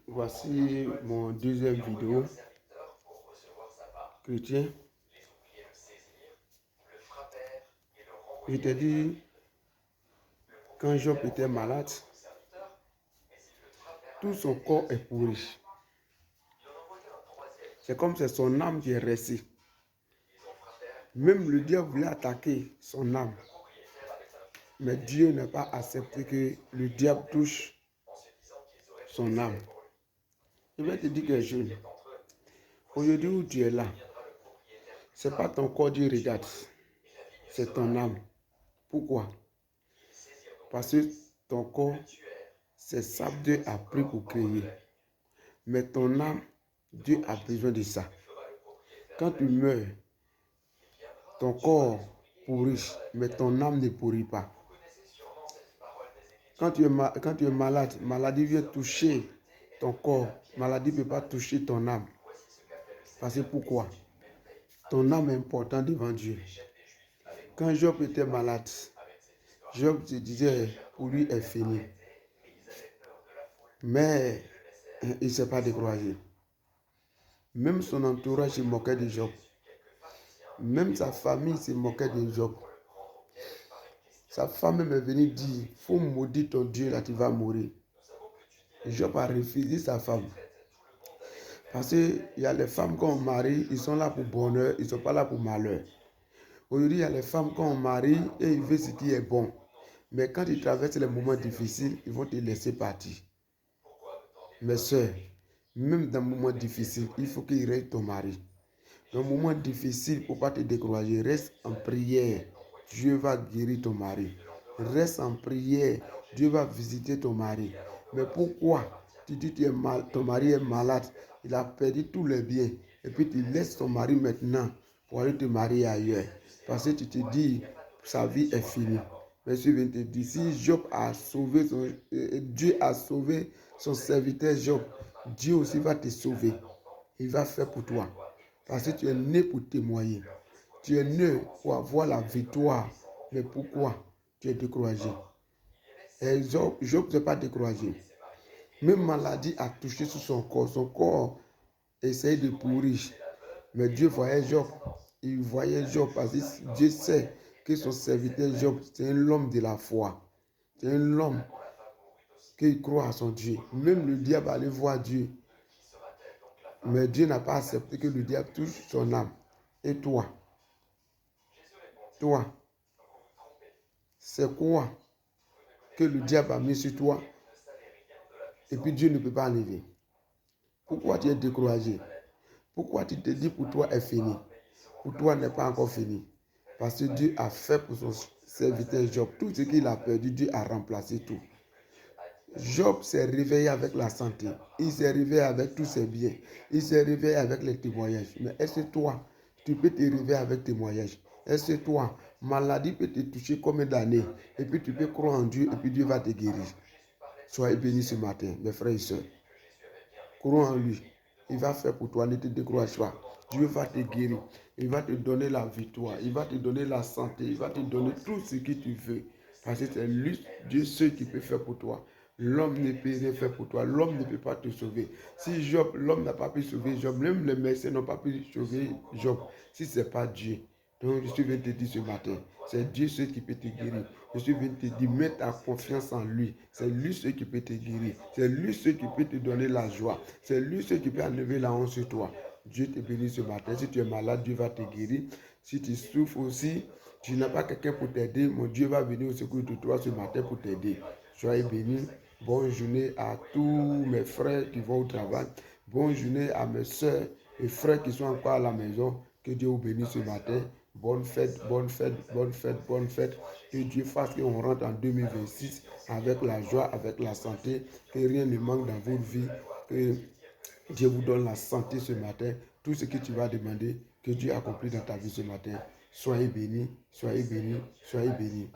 Voici mon deuxième vidéo chrétien. Je t'ai dit, quand Job était malade, tout son corps est pourri. C'est comme c'est son âme qui est restée. Même le diable voulait attaquer son âme. Mais Dieu n'a pas accepté que le diable touche son âme. Je vais te dire quelque chose. Aujourd'hui où tu es là, ce n'est pas ton corps Dieu regarde, c'est ton âme. Pourquoi? Parce que ton corps, c'est ça que Dieu a pris pour créer. Mais ton âme, Dieu a besoin de ça. Quand tu meurs, ton corps pourrit, mais ton âme ne pourrit pas. Quand tu es malade, maladie vient toucher ton corps. Maladie ne peut pas toucher ton âme. Parce que pourquoi? Ton âme est importante devant Dieu. Quand Job était malade, Job se disait, pour lui est fini. Mais il ne s'est pas découragé. Même son entourage se moquait de Job. Même sa famille se moquait de Job. Sa femme est venue dire, il faut maudire ton Dieu, là tu vas mourir. Job a refusé sa femme. Parce qu'il y a les femmes qu'on marie, ils sont là pour bonheur, ils ne sont pas là pour malheur. Aujourd'hui, il y a les femmes qu'on marie et ils veulent ce qui est bon. Mais quand ils traversent les moments difficiles, ils vont te laisser partir. Mes soeurs, même dans les moments difficiles, il faut qu'il reste ton mari. Dans les moments difficiles, il ne faut pas te décourager. Reste en prière. Dieu va guérir ton mari. Reste en prière. Dieu va visiter ton mari. Mais pourquoi tu dis que ton mari est malade, il a perdu tous les biens, et puis tu laisses ton mari maintenant pour aller te marier ailleurs? Parce que tu te dis, sa vie est finie. Mais je viens te dire, si Job a sauvé Dieu a sauvé son serviteur Job, Dieu aussi va te sauver. Il va faire pour toi. Parce que tu es né pour témoigner. Tu es né pour avoir la victoire. Mais pourquoi tu es découragé? Et Job ne s'est pas découragé. Même maladie a touché sur son corps. Son corps essaye de pourrir. Mais Dieu voyait Job. Il voyait Job parce que Dieu sait que son serviteur Job, c'est un homme de la foi. C'est un homme qui croit à son Dieu. Même le diable allait voir Dieu. Mais Dieu n'a pas accepté que le diable touche son âme. Et toi, c'est quoi que le diable a mis sur toi et puis Dieu ne peut pas enlever? Pourquoi tu es découragé? Pourquoi tu te dis pour toi est fini? Pour toi n'est pas encore fini. Parce que Dieu a fait pour son serviteur Job. Tout ce qu'il a perdu, Dieu a remplacé tout. Job s'est réveillé avec la santé. Il s'est réveillé avec tous ses biens. Il s'est réveillé avec les témoignages. Mais est-ce que toi, tu peux te réveiller avec témoignages? Est-ce que toi, maladie peut te toucher combien d'années? Et puis tu peux croire en Dieu et puis Dieu va te guérir. Soyez bénis ce matin, mes frères et sœurs. Crois en lui. Il va faire pour toi, ne te décourage pas. Dieu va te guérir. Il va te donner la victoire. Il va te donner la santé. Il va te donner tout ce que tu veux. Parce que c'est lui, Dieu seul qui peut faire pour toi. L'homme ne peut rien faire pour toi. L'homme ne peut pas te sauver. Si Job, l'homme n'a pas pu sauver Job, même les médecins n'ont pas pu sauver Job, si ce n'est pas Dieu. Donc, je suis venu te dire ce matin, c'est Dieu seul qui peut te guérir. Je suis venu te dire, mets ta confiance en lui. C'est lui seul qui peut te guérir. C'est lui seul qui peut te donner la joie. C'est lui seul qui peut enlever la honte sur toi. Dieu te bénit ce matin. Si tu es malade, Dieu va te guérir. Si tu souffres aussi, tu n'as pas quelqu'un pour t'aider, mon Dieu va venir au secours de toi ce matin pour t'aider. Soyez bénis. Bonne journée à tous mes frères qui vont au travail. Bonne journée à mes soeurs et frères qui sont encore à la maison. Que Dieu vous bénisse ce matin. Bonne fête, bonne fête, bonne fête, bonne fête. Que Dieu fasse qu'on rentre en 2026 avec la joie, avec la santé. Que rien ne manque dans votre vie. Que Dieu vous donne la santé ce matin. Tout ce que tu vas demander, que Dieu accomplit dans ta vie ce matin. Soyez bénis, soyez bénis, soyez bénis.